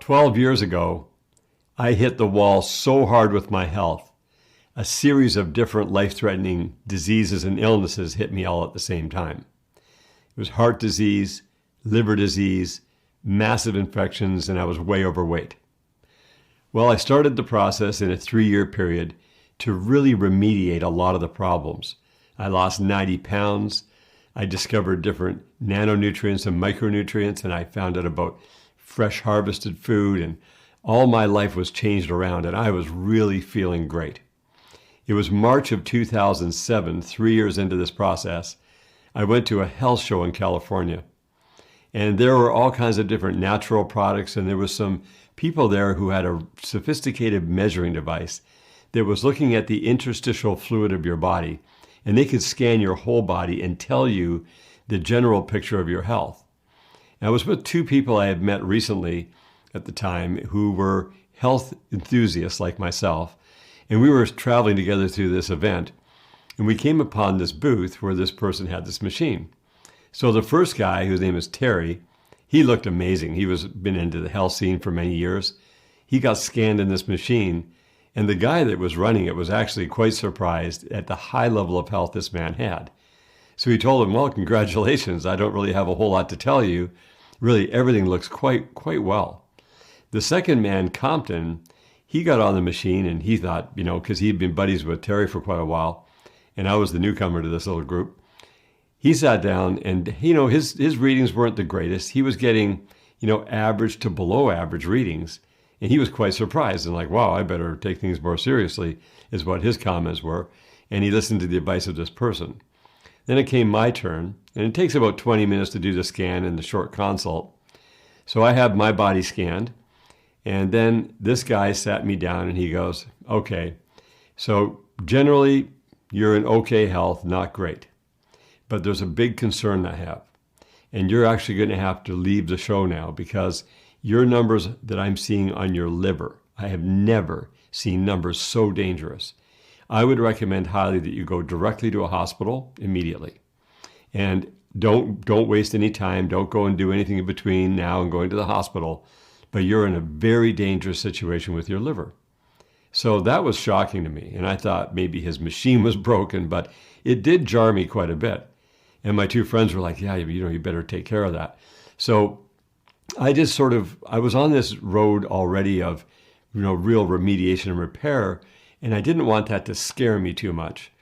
12 years ago, I hit the wall so hard with my health. A series of different life-threatening diseases and illnesses hit me all at the same time. It was heart disease, liver disease, massive infections, and I was way overweight. Well, I started the process in a 3-year period to really remediate a lot of the problems. I lost 90 pounds. I discovered different nanonutrients and micronutrients, and I found out about fresh harvested food, and all my life was changed around, and I was really feeling great. It was March of 2007, 3 years into this process. I went to a health show in California, and there were all kinds of different natural products, and there was some people there who had a sophisticated measuring device that was looking at the interstitial fluid of your body, and they could scan your whole body and tell you the general picture of your health. I was with two people I had met recently at the time who were health enthusiasts like myself, and we were traveling together through this event, and we came upon this booth where this person had this machine. So the first guy, whose name is Terry, he looked amazing. He was been into the health scene for many years. He got scanned in this machine, and the guy that was running it was actually quite surprised at the high level of health this man had. So he told him, well, congratulations. I don't really have a whole lot to tell you. Really, everything looks quite well. The second man, Compton, he got on the machine and he thought, because he'd been buddies with Terry for quite a while, and I was the newcomer to this little group, he sat down and, his readings weren't the greatest. He was getting, average to below average readings. And he was quite surprised and like, wow, I better take things more seriously, is what his comments were. And he listened to the advice of this person. Then it came my turn, and it takes about 20 minutes to do the scan and the short consult. So I had my body scanned, and then this guy sat me down and he goes, okay, so generally you're in okay health, not great, but there's a big concern I have, and you're actually going to have to leave the show now because your numbers that I'm seeing on your liver, I have never seen numbers so dangerous. I would recommend highly that you go directly to a hospital immediately. And don't waste any time. Don't go and do anything in between now and going to the hospital. But you're in a very dangerous situation with your liver. So that was shocking to me. And I thought maybe his machine was broken, but it did jar me quite a bit. And my two friends were like, yeah, you better take care of that. So I just I was on this road already of, real remediation and repair. And I didn't want that to scare me too much,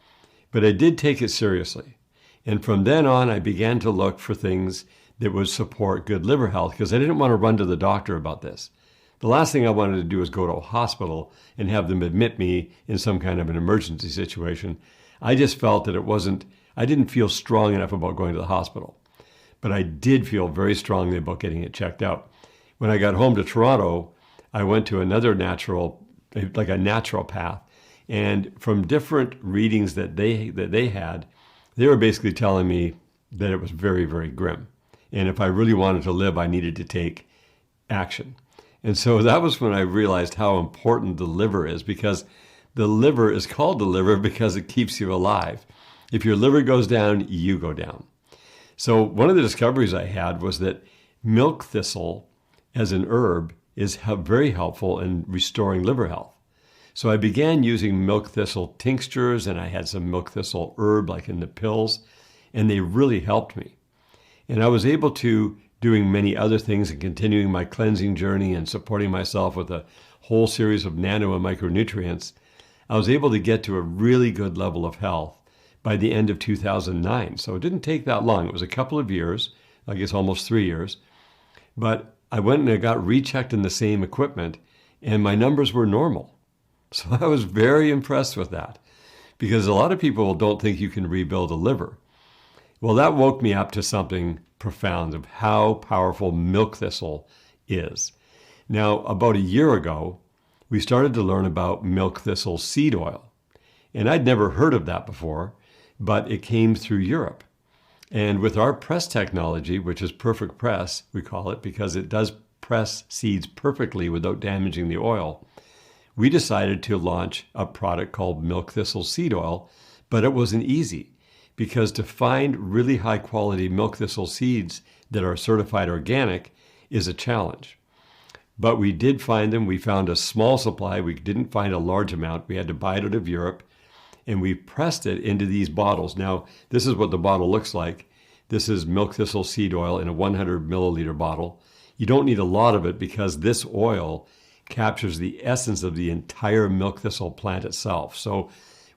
but I did take it seriously. And from then on, I began to look for things that would support good liver health because I didn't want to run to the doctor about this. The last thing I wanted to do was go to a hospital and have them admit me in some kind of an emergency situation. I just felt that I didn't feel strong enough about going to the hospital, but I did feel very strongly about getting it checked out. When I got home to Toronto, I went to another like a naturopath. And from different readings that they had, they were basically telling me that it was very, very grim. And if I really wanted to live, I needed to take action. And so that was when I realized how important the liver is, because the liver is called the liver because it keeps you alive. If your liver goes down, you go down. So one of the discoveries I had was that milk thistle as an herb is very helpful in restoring liver health. So I began using milk thistle tinctures, and I had some milk thistle herb like in the pills, and they really helped me. And I was able to, doing many other things and continuing my cleansing journey and supporting myself with a whole series of nano and micronutrients, I was able to get to a really good level of health by the end of 2009. So it didn't take that long. It was a couple of years, I guess almost 3 years. But I went and I got rechecked in the same equipment, and my numbers were normal. So I was very impressed with that, because a lot of people don't think you can rebuild a liver. Well, that woke me up to something profound of how powerful milk thistle is. Now, about a year ago, we started to learn about milk thistle seed oil. And I'd never heard of that before, but it came through Europe. And with our press technology, which is perfect press, we call it, because it does press seeds perfectly without damaging the oil, we decided to launch a product called milk thistle seed oil, but it wasn't easy because to find really high quality milk thistle seeds that are certified organic is a challenge. But we did find them. We found a small supply. We didn't find a large amount. We had to buy it out of Europe, and we pressed it into these bottles. Now, this is what the bottle looks like. This is milk thistle seed oil in a 100 milliliter bottle. You don't need a lot of it because this oil captures the essence of the entire milk thistle plant itself. So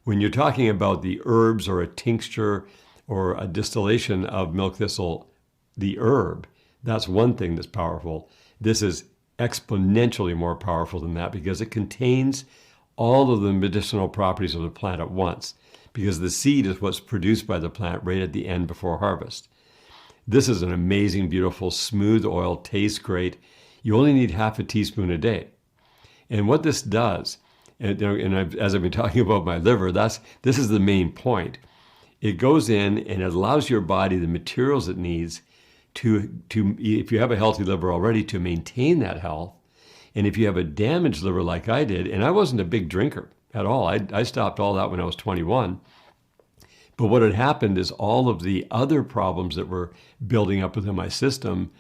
when you're talking about the herbs or a tincture or a distillation of milk thistle, the herb, that's one thing that's powerful. This is exponentially more powerful than that because it contains all of the medicinal properties of the plant at once, because the seed is what's produced by the plant right at the end before harvest. This is an amazing, beautiful, smooth oil, tastes great. You only need half a teaspoon a day. And what this does, as I've been talking about my liver, this is the main point. It goes in and it allows your body the materials it needs to, if you have a healthy liver already, to maintain that health. And if you have a damaged liver like I did, and I wasn't a big drinker at all, I stopped all that when I was 21. But what had happened is all of the other problems that were building up within my system,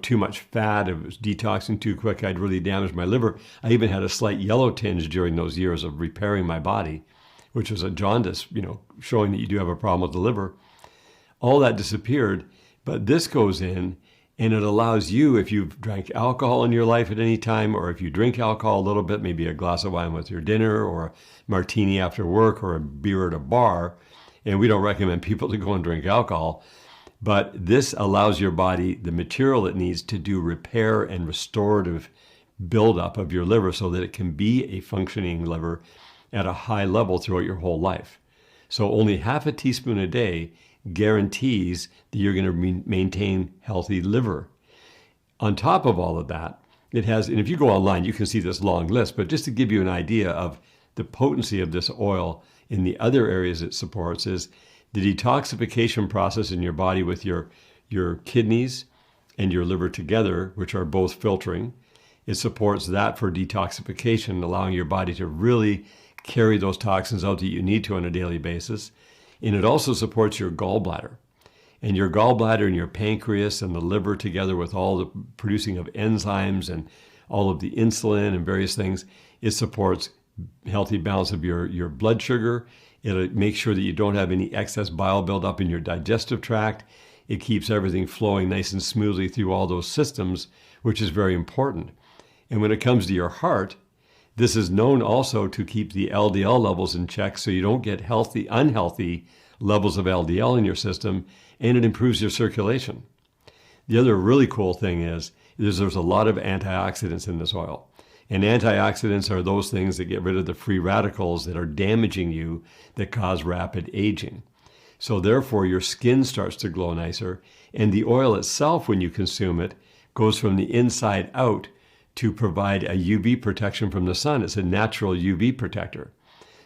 too much fat, it was detoxing too quick, I'd really damaged my liver. I even had a slight yellow tinge during those years of repairing my body, which was a jaundice, showing that you do have a problem with the liver. All that disappeared, but this goes in and it allows you, if you've drank alcohol in your life at any time, or if you drink alcohol a little bit, maybe a glass of wine with your dinner, or a martini after work, or a beer at a bar, and we don't recommend people to go and drink alcohol, but this allows your body the material it needs to do repair and restorative buildup of your liver so that it can be a functioning liver at a high level throughout your whole life. So only half a teaspoon a day guarantees that you're going to maintain healthy liver. On top of all of that, it has, and if you go online, you can see this long list, but just to give you an idea of the potency of this oil in the other areas it supports is the detoxification process in your body with your kidneys and your liver together, which are both filtering. It supports that for detoxification, allowing your body to really carry those toxins out that you need to on a daily basis. And it also supports your gallbladder. And your gallbladder and your pancreas and the liver together with all the producing of enzymes and all of the insulin and various things, it supports healthy balance of your blood sugar. It makes sure that you don't have any excess bile buildup in your digestive tract. It keeps everything flowing nice and smoothly through all those systems, which is very important. And when it comes to your heart, this is known also to keep the LDL levels in check so you don't get unhealthy levels of LDL in your system, and it improves your circulation. The other really cool thing is there's a lot of antioxidants in this oil. And antioxidants are those things that get rid of the free radicals that are damaging you that cause rapid aging. So therefore, your skin starts to glow nicer, and the oil itself, when you consume it, goes from the inside out to provide a UV protection from the sun. It's a natural UV protector.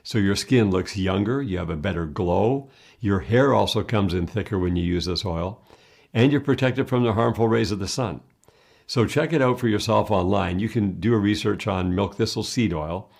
So your skin looks younger, you have a better glow. Your hair also comes in thicker when you use this oil, and you're protected from the harmful rays of the sun. So check it out for yourself online. You can do a research on milk thistle seed oil,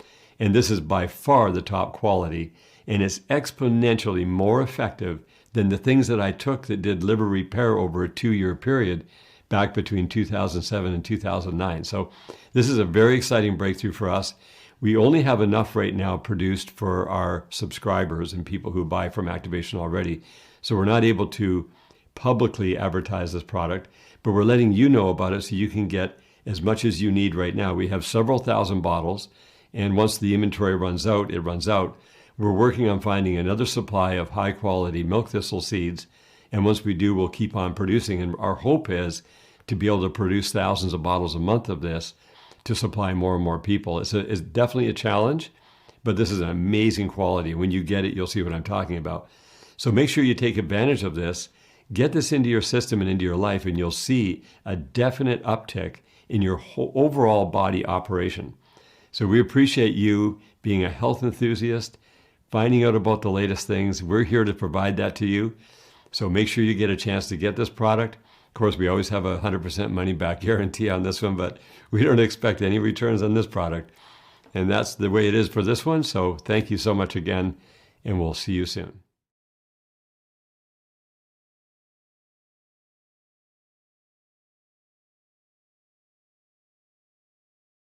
and this is by far the top quality, and it's exponentially more effective than the things that I took that did liver repair over a 2-year period back between 2007 and 2009. So this is a very exciting breakthrough for us. We only have enough right now produced for our subscribers and people who buy from Activation already. So we're not able to publicly advertise this product, but we're letting you know about it so you can get as much as you need right now. We have several thousand bottles, and once the inventory runs out, it runs out. We're working on finding another supply of high quality milk thistle seeds, and once we do, we'll keep on producing. And our hope is to be able to produce thousands of bottles a month of this to supply more and more people. It's definitely a challenge, but this is an amazing quality. When you get it, you'll see what I'm talking about. So make sure you take advantage of this. Get this into your system and into your life, and you'll see a definite uptick in your whole overall body operation. So we appreciate you being a health enthusiast, finding out about the latest things. We're here to provide that to you. So make sure you get a chance to get this product. Of course, we always have a 100% money back guarantee on this one, but we don't expect any returns on this product. And that's the way it is for this one. So thank you so much again, and we'll see you soon.